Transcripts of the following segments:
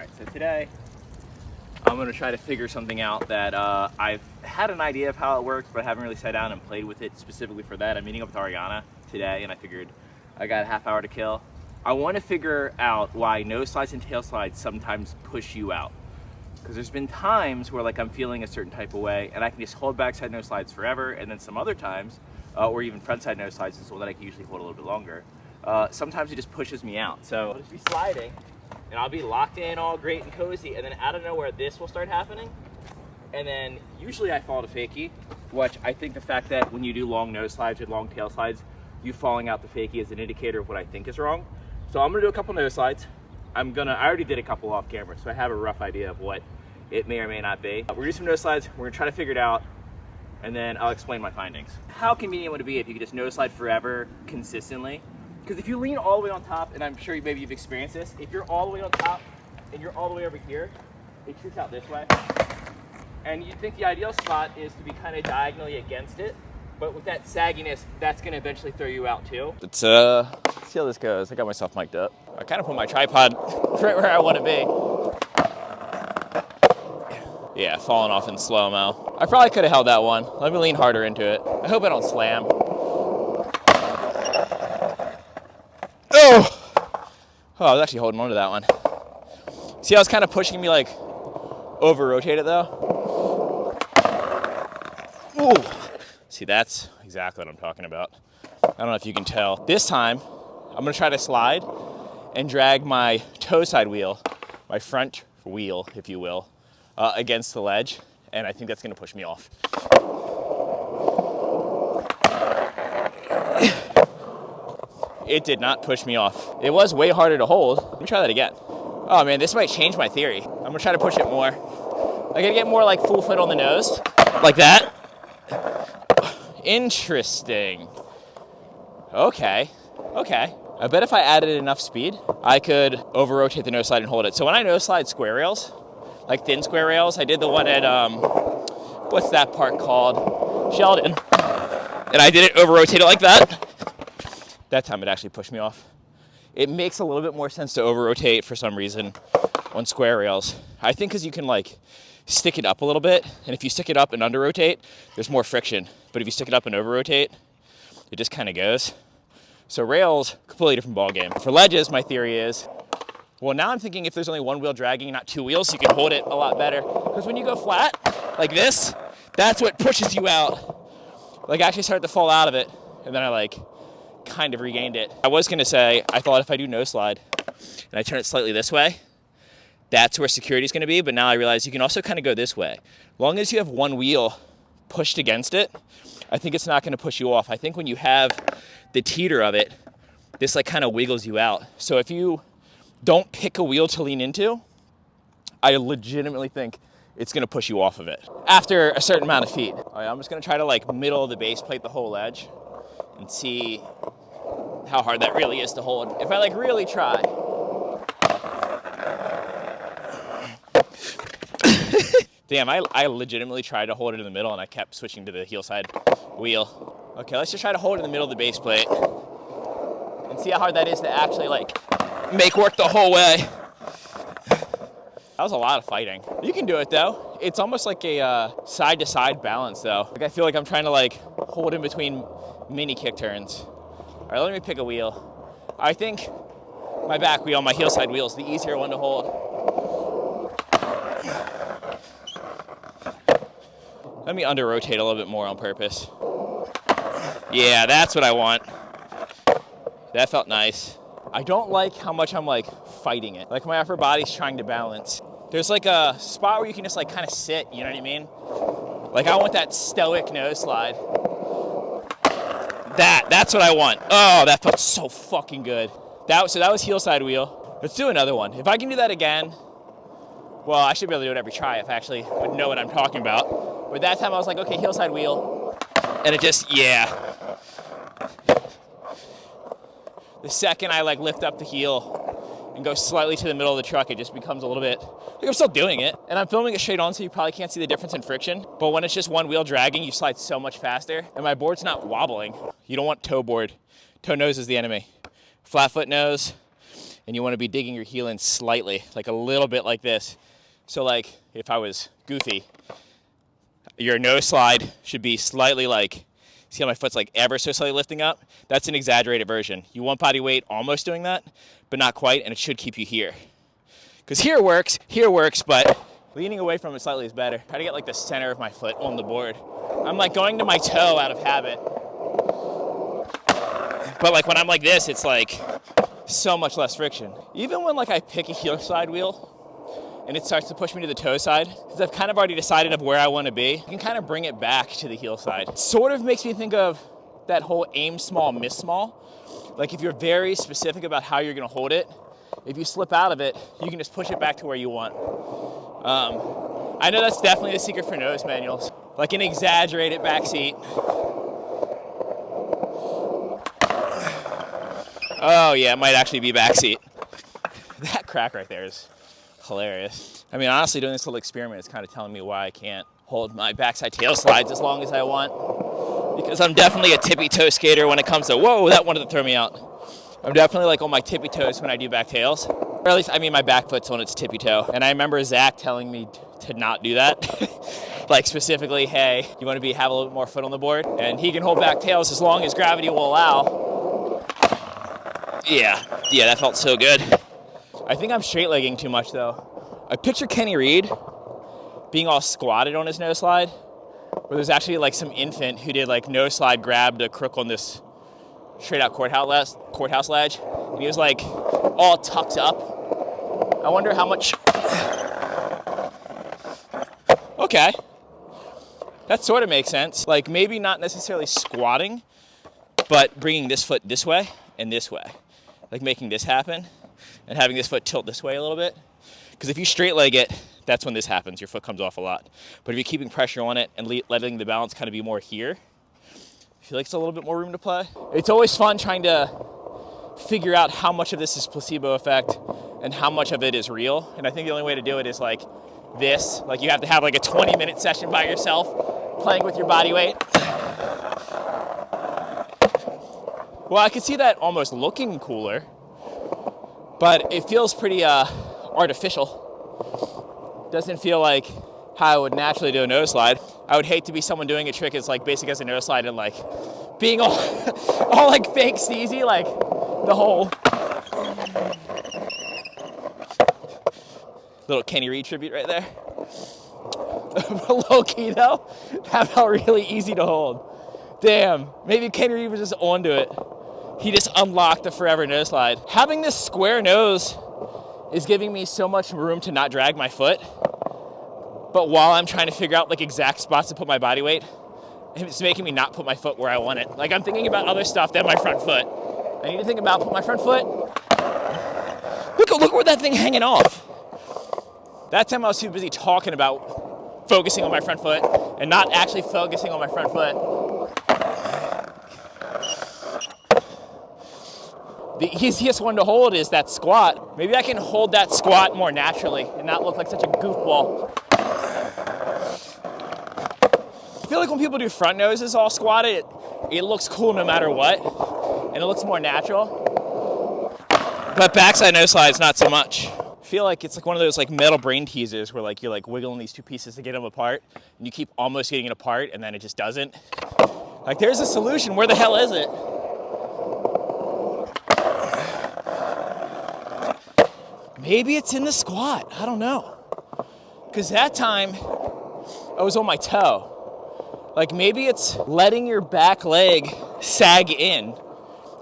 Alright, so today I'm going to try to figure something out that I've had an idea of how it works, but I haven't really sat down and played with it specifically for that. I'm meeting up with Ariana today, and I figured I got a half hour to kill. I want to figure out why nose slides and tail slides sometimes push you out. Because there's been times where like I'm feeling a certain type of way, and I can just hold backside nose slides forever, and then some other times, or even frontside nose slides is the one that I can usually hold a little bit longer. Sometimes it just pushes me out. So I'll just be sliding, and I'll be locked in all great and cozy, and then out of nowhere this will start happening, and then usually I fall to fakie, which I think the fact that when you do long nose slides or long tail slides, you falling out the fakie is an indicator of what I think is wrong. So I'm gonna do a couple nose slides. I already did a couple off camera, so I have a rough idea of what it may or may not be. We're gonna do some nose slides, we're gonna try to figure it out, and then I'll explain my findings. How convenient would it be if you could just nose slide forever consistently? Because if you lean all the way on top, and I'm sure maybe you've experienced this, if you're all the way on top and you're all the way over here, it shoots out this way. And you'd think the ideal spot is to be kind of diagonally against it, but with that sagginess, that's gonna eventually throw you out too. Let's see how this goes. I got myself mic'd up. I kind of put my tripod right where I want to be. Yeah, falling off in slow-mo. I probably could have held that one. Let me lean harder into it. I hope I don't slam. Oh, I was actually holding on to that one. See how it's kind of pushing me like over-rotate it though? Ooh. See, that's exactly what I'm talking about. I don't know if you can tell. This time, I'm gonna try to slide and drag my toe side wheel, my front wheel, if you will, against the ledge, and I think that's gonna push me off. It did not push me off. It was way harder to hold. Let me try that again. Oh man, this might change my theory. I'm gonna try to push it more. I gotta get more like full foot on the nose, like that. Interesting. Okay. I bet if I added enough speed, I could over-rotate the nose slide and hold it. So when I nose slide square rails, like thin square rails, I did the one at, what's that park called? Sheldon. And I did it, over-rotate it like that. That time it actually pushed me off. It makes a little bit more sense to over-rotate for some reason on square rails. I think because you can like stick it up a little bit, and if you stick it up and under-rotate, there's more friction. But if you stick it up and over-rotate, it just kind of goes. So rails, completely different ballgame. For ledges, my theory is, well, now I'm thinking if there's only one wheel dragging, not two wheels, you can hold it a lot better. Because when you go flat, like this, that's what pushes you out. Like I actually started to fall out of it, and then I like kind of regained it. I was gonna say, I thought if I do nose slide, and I turn it slightly this way, that's where security is gonna be, but now I realize you can also kind of go this way. As long as you have one wheel pushed against it, I think it's not gonna push you off. I think when you have the teeter of it, this like kind of wiggles you out. So if you don't pick a wheel to lean into, I legitimately think it's gonna push you off of it after a certain amount of feet. All right, I'm just gonna try to like middle of the base plate the whole edge and see how hard that really is to hold. If I like really try. Damn, I legitimately tried to hold it in the middle and I kept switching to the heel side wheel. Okay, let's just try to hold it in the middle of the base plate and see how hard that is to actually like make work the whole way. That was a lot of fighting. You can do it though. It's almost like a side to side balance though. Like I feel like I'm trying to like hold in between mini kick turns. All right, let me pick a wheel. I think my back wheel, my heel side wheel is the easier one to hold. Let me under-rotate a little bit more on purpose. Yeah, that's what I want. That felt nice. I don't like how much I'm like fighting it. Like my upper body's trying to balance. There's like a spot where you can just like kind of sit, you know what I mean? Like I want that stoic nose slide. That's what I want. Oh, that felt so fucking good. So that was heel side wheel. Let's do another one. If I can do that again, well, I should be able to do it every try if I actually would know what I'm talking about. But that time I was like, okay, heel side wheel. And it just, yeah. The second I like lift up the heel and go slightly to the middle of the truck, it just becomes a little bit, like I'm still doing it. And I'm filming it straight on, so you probably can't see the difference in friction. But when it's just one wheel dragging, you slide so much faster. And my board's not wobbling. You don't want toe board. Toe nose is the enemy. Flat foot nose and you want to be digging your heel in slightly, like a little bit like this. So like if I was goofy, your nose slide should be slightly like, see how my foot's like ever so slightly lifting up? That's an exaggerated version. You want body weight almost doing that, but not quite, and it should keep you here. Because here works, but leaning away from it slightly is better. Try to get like the center of my foot on the board. I'm like going to my toe out of habit. But like when I'm like this, it's like so much less friction. Even when like I pick a heel side wheel and it starts to push me to the toe side, because I've kind of already decided of where I want to be, I can kind of bring it back to the heel side. It sort of makes me think of that whole aim small, miss small. Like if you're very specific about how you're going to hold it, if you slip out of it, you can just push it back to where you want. I know that's definitely the secret for nose manuals. Like an exaggerated back seat. Oh yeah, it might actually be back seat. That crack right there is hilarious. I mean, honestly, doing this little experiment is kind of telling me why I can't hold my backside tail slides as long as I want. Because I'm definitely a tippy toe skater when it comes to, whoa, that wanted to throw me out. I'm definitely like on my tippy toes when I do back tails. Or at least, I mean, my back foot's on its tippy toe. And I remember Zach telling me to not do that. Like specifically, hey, you want to have a little bit more foot on the board? And he can hold back tails as long as gravity will allow. Yeah, that felt so good. I think I'm straight legging too much though. I picture Kenny Reed being all squatted on his nose slide, where there's actually like some infant who did like nose slide, grabbed a crook on this straight out courthouse ledge, and he was like all tucked up. I wonder how much. Okay, that sort of makes sense. Like maybe not necessarily squatting, but bringing this foot this way and this way, like making this happen and having this foot tilt this way a little bit. Because if you straight leg it, that's when this happens. Your foot comes off a lot. But if you're keeping pressure on it and letting the balance kind of be more here, I feel like it's a little bit more room to play. It's always fun trying to figure out how much of this is placebo effect and how much of it is real. And I think the only way to do it is like this. Like you have to have like a 20-minute session by yourself playing with your body weight. Well, I could see that almost looking cooler, but it feels pretty artificial. Doesn't feel like how I would naturally do a nose slide. I would hate to be someone doing a trick as like basic as a nose slide and like being all like fake sneezy, like the whole little Kenny Reed tribute right there. Low key though, that felt really easy to hold. Damn, maybe Kenny Reed was just onto it. He just unlocked the forever nose slide. Having this square nose is giving me so much room to not drag my foot. But while I'm trying to figure out like exact spots to put my body weight, it's making me not put my foot where I want it. Like I'm thinking about other stuff than my front foot. I need to think about put my front foot. Look where that thing hanging off. That time I was too busy talking about focusing on my front foot and not actually focusing on my front foot. The easiest one to hold is that squat. Maybe I can hold that squat more naturally and not look like such a goofball. I feel like when people do front noses all squatted, it looks cool no matter what, and it looks more natural. But backside nose slides, not so much. I feel like it's like one of those like metal brain teasers where like you're like wiggling these two pieces to get them apart, and you keep almost getting it apart, and then it just doesn't. Like there's a solution. Where the hell is it? Maybe it's in the squat. I don't know. Because that time I was on my toe. Like maybe it's letting your back leg sag in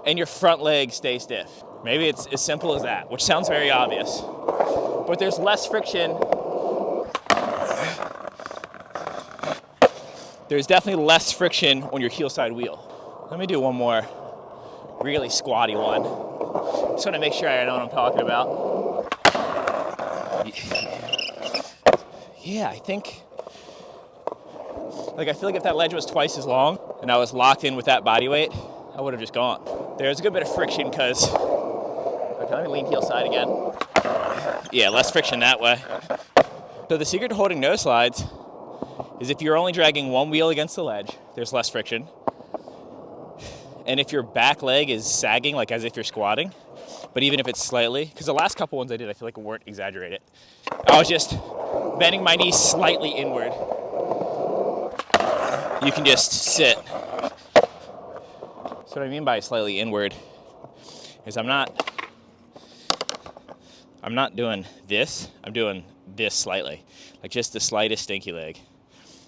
and your front leg stay stiff. Maybe it's as simple as that, which sounds very obvious. But there's less friction. There's definitely less friction on your heel side wheel. Let me do one more really squatty one. Just want to make sure I know what I'm talking about. Yeah, I think, like I feel like if that ledge was twice as long and I was locked in with that body weight, I would have just gone. There's a good bit of friction because, okay, let me lean heel side again. Yeah, less friction that way. So the secret to holding nose slides is if you're only dragging one wheel against the ledge, there's less friction. And if your back leg is sagging, like as if you're squatting, But even if it's slightly, because the last couple ones I did, I feel like weren't exaggerated. I was just bending my knee slightly inward. You can just sit. So what I mean by slightly inward is I'm not doing this, I'm doing this slightly, like just the slightest stinky leg.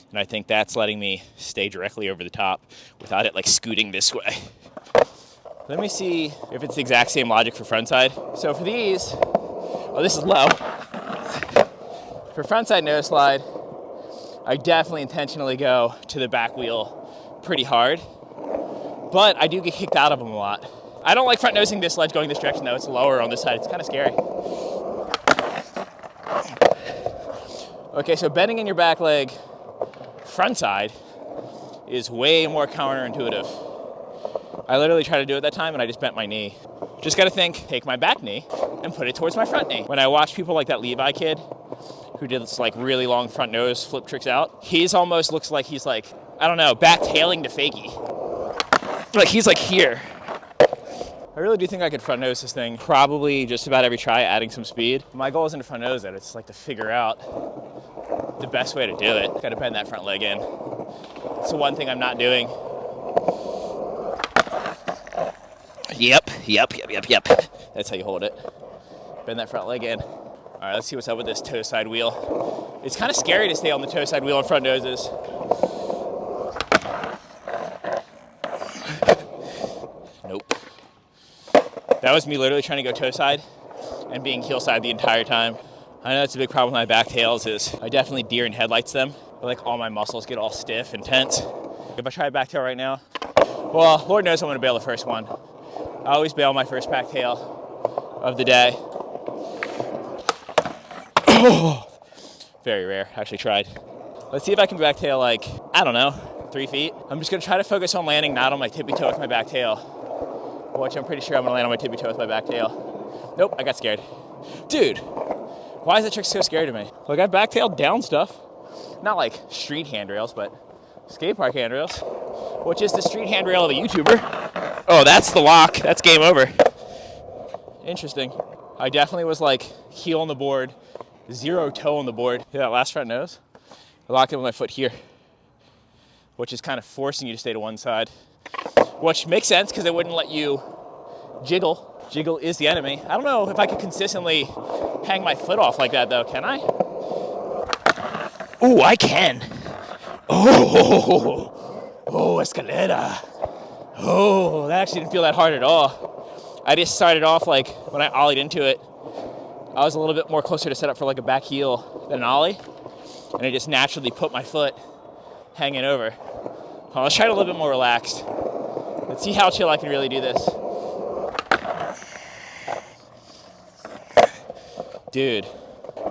And I think that's letting me stay directly over the top without it like scooting this way. Let me see if it's the exact same logic for front side. So for these, oh, this is low. For front side nose slide, I definitely intentionally go to the back wheel pretty hard, but I do get kicked out of them a lot. I don't like front nosing this ledge going this direction though. It's lower on this side. It's kind of scary. Okay, so bending in your back leg front side is way more counterintuitive. I literally tried to do it that time and I just bent my knee. Just gotta think, take my back knee and put it towards my front knee. When I watch people like that Levi kid who did this like really long front nose flip tricks out, he's almost looks like he's like, I don't know, back tailing to fakie. Like he's like here. I really do think I could front nose this thing probably just about every try, adding some speed. My goal isn't to front nose it, it's like to figure out the best way to do it. Gotta bend that front leg in. It's the one thing I'm not doing. Yep. That's how you hold it. Bend that front leg in. All right, let's see what's up with this toe side wheel. It's kind of scary to stay on the toe side wheel in front noses. Nope. That was me literally trying to go toe side and being heel side the entire time. I know that's a big problem with my back tails is I definitely deer in headlights them. But like all my muscles get all stiff and tense. If I try a back tail right now, well, Lord knows I'm gonna bail the first one. I always bail my first back tail of the day. Oh, very rare, actually tried. Let's see if I can back tail like, I don't know, 3 feet. I'm just gonna try to focus on landing not on my tippy toe with my back tail, which I'm pretty sure I'm gonna land on my tippy toe with my back tail. Nope, I got scared. Dude, why is that trick so scary to me? Like I back tailed down stuff. Not like street handrails, but skate park handrails, which is the street handrail of a YouTuber. Oh, that's the lock. That's game over. Interesting. I definitely was like heel on the board, zero toe on the board. Yeah, that last front nose. I locked it with my foot here, which is kind of forcing you to stay to one side, which makes sense because it wouldn't let you jiggle. Jiggle is the enemy. I don't know if I could consistently hang my foot off like that though, can I? Oh, I can. Oh, escalera. Oh, that actually didn't feel that hard at all. I just started off like, when I ollied into it, I was a little bit more closer to set up for like a back heel than an ollie. And I just naturally put my foot hanging over. Well, let's try it a little bit more relaxed. Let's see how chill I can really do this. Dude,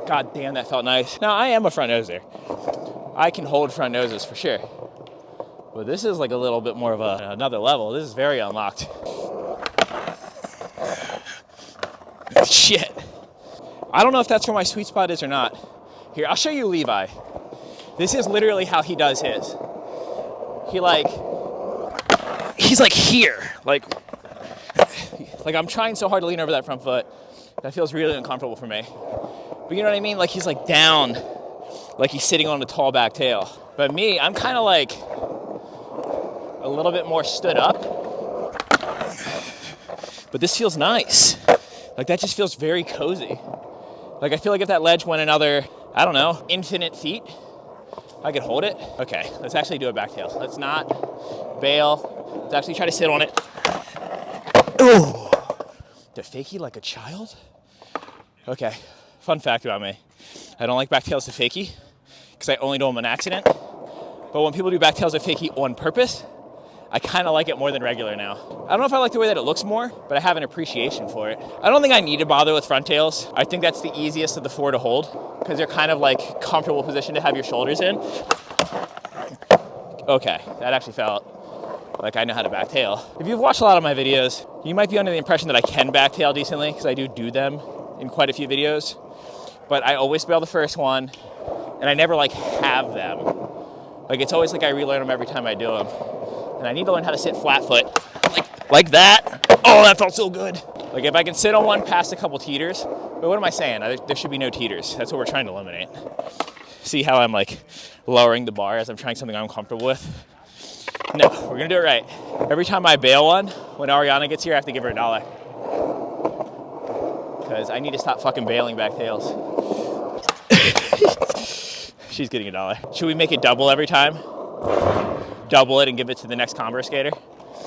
god damn, that felt nice. Now, I am a front noser. I can hold front noses for sure. But this is like a little bit more of another level. This is very unlocked. Shit. I don't know if that's where my sweet spot is or not. Here, I'll show you Levi. This is literally how he does his. He's like here. Like I'm trying so hard to lean over that front foot. That feels really uncomfortable for me. But you know what I mean? Like he's like down, like he's sitting on a tall back tail. But me, I'm kind of like a little bit more stood up. But this feels nice. Like that just feels very cozy. Like I feel like if that ledge went another, I don't know, infinite feet, I could hold it. Okay, let's actually do a back tail. Let's not bail. Let's actually try to sit on it. Ooh. To fakie like a child? Okay, fun fact about me. I don't like back tails to fakie because I only do them on accident. But when people do back tails to fakie on purpose, I kind of like it more than regular now. I don't know if I like the way that it looks more, but I have an appreciation for it. I don't think I need to bother with front tails. I think that's the easiest of the four to hold because they're kind of like comfortable position to have your shoulders in. Okay, that actually felt like I know how to back tail. If you've watched a lot of my videos, you might be under the impression that I can back tail decently because I do them in quite a few videos, but I always bail the first one and I never like have them. Like it's always like I relearn them every time I do them. And I need to learn how to sit flat foot like that. Oh, that felt so good. Like if I can sit on one past a couple teeters, but what am I saying? There should be no teeters. That's what we're trying to eliminate. See how I'm like lowering the bar as I'm trying something I'm comfortable with? No, we're gonna do it right. Every time I bail one, when Ariana gets here, I have to give her $1. Because I need to stop fucking bailing back tails. She's getting $1. Should we make it double every time? Double it and give it to the next Converse skater?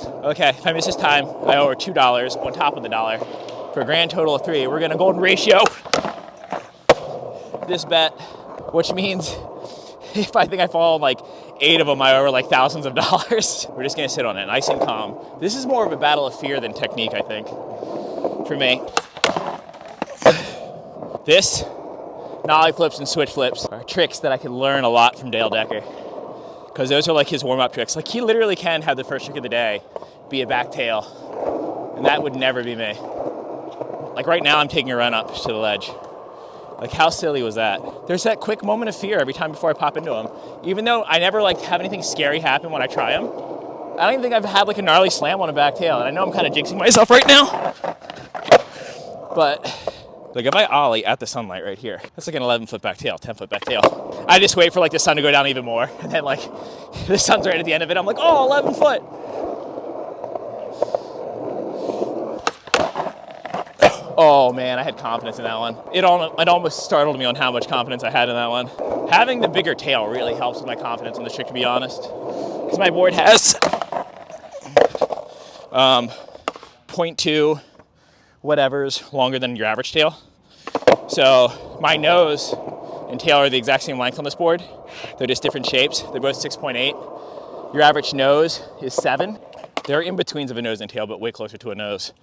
Okay, if I miss this time, I owe her $2 on top of the $1 for a grand total of 3. We're gonna golden ratio this bet, which means if I think I fall on like 8 of them, I owe her like thousands of dollars. We're just gonna sit on it, nice and calm. This is more of a battle of fear than technique, I think, for me. This, nollie flips and switch flips are tricks that I can learn a lot from Dale Decker. Because those are like his warm-up tricks. Like he literally can have the first trick of the day be a back tail, and that would never be me. Like right now I'm taking a run up to the ledge. Like how silly was that? There's that quick moment of fear every time before I pop into them. Even though I never like have anything scary happen when I try them, I don't even think I've had like a gnarly slam on a back tail, and I know I'm kind of jinxing myself right now. But like if I ollie at the sunlight right here, that's like an 11-foot back tail, 10-foot back tail. I just wait for like the sun to go down even more, and then like the sun's right at the end of it, I'm like, oh, 11 foot. Oh man, I had confidence in that one. It almost startled me on how much confidence I had in that one. Having the bigger tail really helps with my confidence on this trick, to be honest. Because my board has 0.2 whatever's longer than your average tail. So my nose and tail are the exact same length on this board. They're just different shapes. They're both 6.8. Your average nose is 7. They're in-betweens of a nose and tail, but way closer to a nose.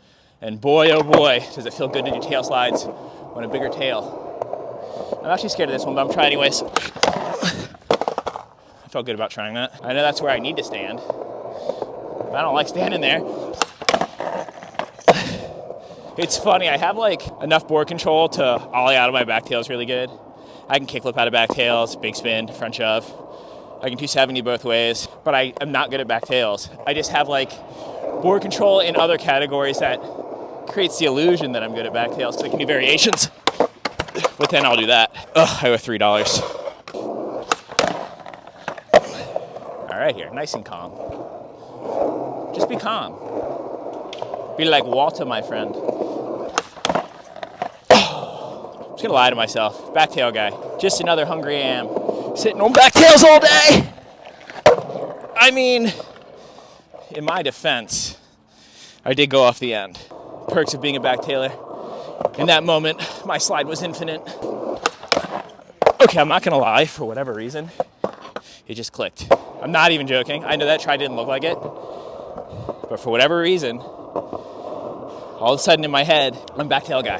And boy, oh boy, does it feel good to do tail slides on a bigger tail. I'm actually scared of this one, but I'm trying anyways. I felt good about trying that. I know that's where I need to stand, but I don't like standing there. It's funny, I have like enough board control to ollie out of my back tails really good. I can kickflip out of back tails, big spin, front shove. I can 270 both ways, but I am not good at back tails. I just have like board control in other categories that creates the illusion that I'm good at back tails, so I can do variations. But then I'll do that. Ugh, I owe $3. All right here, nice and calm. Just be calm. Be like Walter, my friend. I'm just gonna lie to myself. Back tail guy. Just another hungry am. Sitting on back tails all day. I mean, in my defense, I did go off the end. Perks of being a back tailer. In that moment, my slide was infinite. Okay, I'm not gonna lie, for whatever reason, it just clicked. I'm not even joking. I know that try didn't look like it, but for whatever reason, all of a sudden in my head, I'm back tail guy.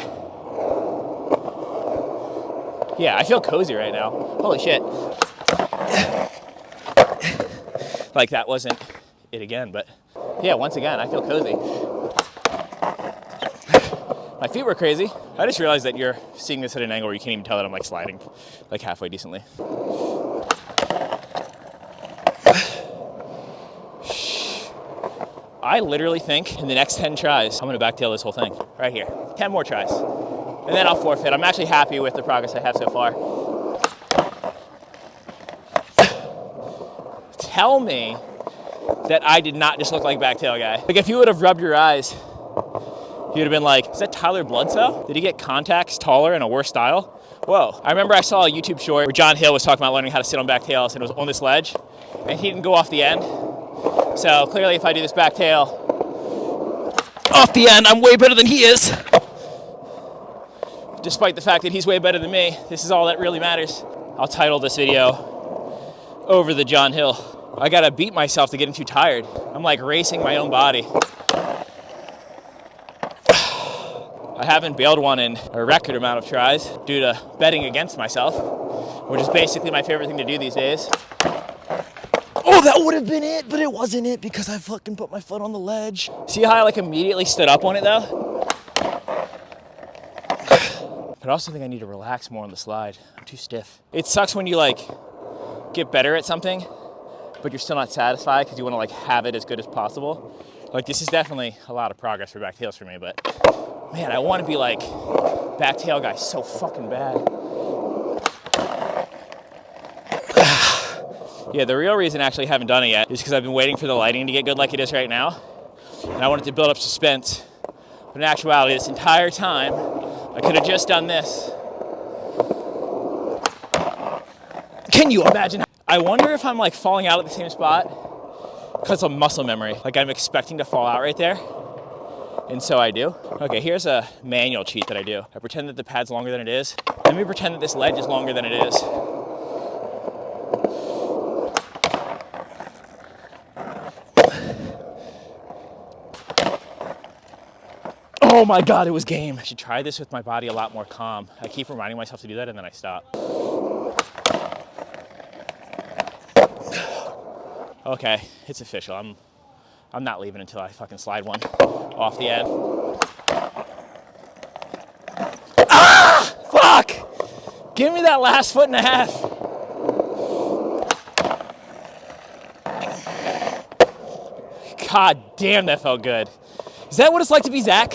Yeah, I feel cozy right now. Holy shit. Like that wasn't it again, but yeah, once again, I feel cozy. My feet were crazy. I just realized that you're seeing this at an angle where you can't even tell that I'm like sliding like halfway decently. I literally think in the next 10 tries, I'm gonna back tail this whole thing right here. 10 more tries. And then I'll forfeit. I'm actually happy with the progress I have so far. Tell me that I did not just look like back tail guy. Like if you would have rubbed your eyes, you'd have been like, is that Tyler Bledsoe? Did he get contacts taller and a worse style? Whoa. I remember I saw a YouTube short where John Hill was talking about learning how to sit on back tails, and it was on this ledge, and he didn't go off the end. So clearly if I do this back tail off the end, I'm way better than he is. Despite the fact that he's way better than me, this is all that really matters. I'll title this video, Over the John Hill. I gotta beat myself to getting too tired. I'm like racing my own body. I haven't bailed one in a record amount of tries due to betting against myself, which is basically my favorite thing to do these days. Oh, that would have been it, but it wasn't it because I fucking put my foot on the ledge. See how I like immediately stood up on it though? But I also think I need to relax more on the slide. I'm too stiff. It sucks when you like get better at something, but you're still not satisfied because you want to like have it as good as possible. Like this is definitely a lot of progress for back tails for me, but Man, I want to be like back tail guy so fucking bad. Yeah, the real reason I actually haven't done it yet is because I've been waiting for the lighting to get good like it is right now. And I wanted to build up suspense. But in actuality, this entire time, I could have just done this. Can you imagine? I wonder if I'm like falling out at the same spot because of muscle memory. Like I'm expecting to fall out right there. And so I do. Okay, here's a manual cheat that I do. I pretend that the pad's longer than it is. Let me pretend that this ledge is longer than it is. Oh my God, it was game. I should try this with my body a lot more calm. I keep reminding myself to do that and then I stop. Okay, it's official. I'm not leaving until I fucking slide one off the end. Ah! Fuck! Give me that last 1.5 feet. God damn, that felt good. Is that what it's like to be Zach?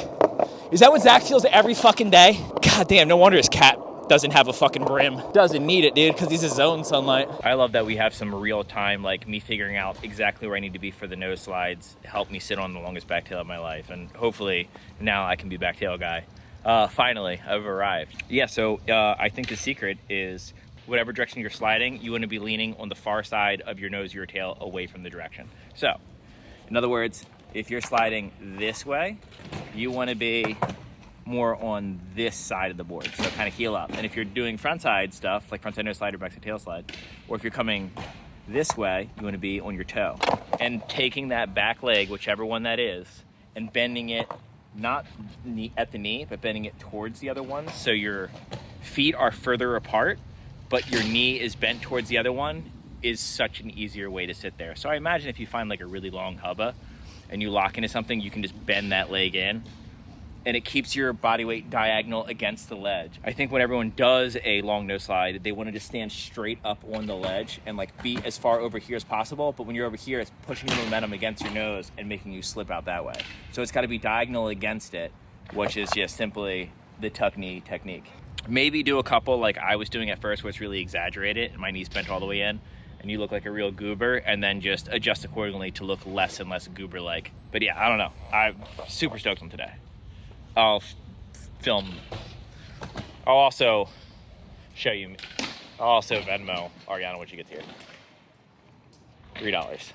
Is that what Zach feels every fucking day? God damn, no wonder his cat doesn't have a fucking brim. Doesn't need it, dude, because he's his own sunlight. I love that we have some real time, like me figuring out exactly where I need to be for the nose slides, help me sit on the longest back tail of my life. And hopefully now I can be back tail guy. Finally, I've arrived. Yeah, so I think the secret is whatever direction you're sliding, you want to be leaning on the far side of your nose or your tail away from the direction. So, in other words, if you're sliding this way, you want to be more on this side of the board, so kind of heel up. And if you're doing front side stuff, like front side nose slide or back side tail slide, or if you're coming this way, you want to be on your toe. And taking that back leg, whichever one that is, and bending it, not at the knee, but bending it towards the other one, so your feet are further apart, but your knee is bent towards the other one, is such an easier way to sit there. So I imagine if you find like a really long hubba and you lock into something, you can just bend that leg in and it keeps your body weight diagonal against the ledge. I think when everyone does a long nose slide, they want to just stand straight up on the ledge and like be as far over here as possible. But when you're over here, it's pushing the momentum against your nose and making you slip out that way. So it's got to be diagonal against it, which is just simply the tuck knee technique. Maybe do a couple like I was doing at first where it's really exaggerated and my knees bent all the way in and you look like a real goober, and then just adjust accordingly to look less and less goober-like. But yeah, I don't know. I'm super stoked on today. I'll film. I'll also show you. I'll also Venmo Ariana when she gets here. $3.